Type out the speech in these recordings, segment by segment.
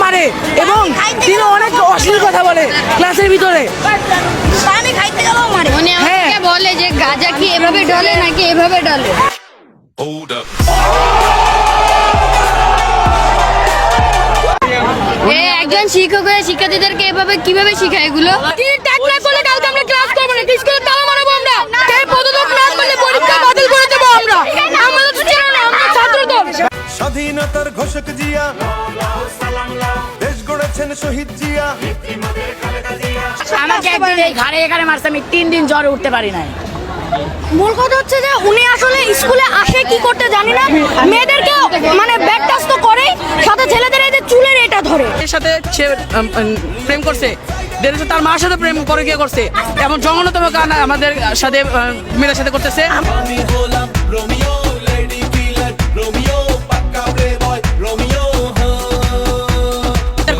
মারে এবং তিনি অনেক অশ্লীল কথা বলে ক্লাসের ভিতরে। হ্যাঁ বলে যে গাঁজা কি এভাবে ডলে নাকি এভাবে ডলে। একজন শিক্ষক হয়ে শিক্ষার্থীদেরকে এভাবে কিভাবে শিখায় এগুলো? তিনি ট্যাগ না করলে কালকে আমরা ক্লাস করব না, স্কুলে তালা মারবো আমরা। এই পদত্যাগ না করলে পরীক্ষা বাতিল করে দেব আমরা। আমাদের ছিল না, আমরা ছাত্র দল। স্বাধীনতার ঘোষক জিয়া, দেশ গড়েছেন শহীদ জিয়া। আমাকে একদিন এই ঘাড়ে এখানে মারছে, আমি 3 দিন জ্বরে উঠতে পারি নাই। মূল কথা হচ্ছে যে উনি আসলে স্কুলে আসে কি করতে জানি না, মেয়েদেরকে মানে ব্যাগ টাচ তো করেই, সাথে ছেলেদের এই যে চুলের এটা ধরে। এর সাথে সে প্রেম করছে, তার মার সাথে প্রেম করে গিয়ে করছে, এমন জঘন্যতম কাজ আমাদের সাথে মেয়েদের সাথে করতেছে।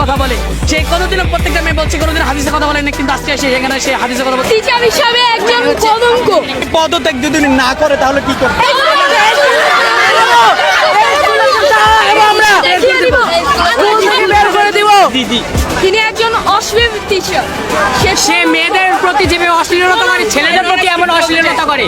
কথা বলে সে কোনোদিনও, প্রত্যেকটা মেয়ে বলছে কোনোদিন হাদিসের কথা বলে না, কিন্তু আজকে এসে এখানে সে হাদিসের কথা বলছে। টিচার হিসাবে একজন কলঙ্ক। পদত্যাগ যদি না করে তাহলে কি করবে? তিনি একজন অশ্লীল টিচার। সে মেয়েদের প্রতি যেভাবে অশ্লীলতা করে, ছেলেদের প্রতি এমন অশ্লীলতা করে।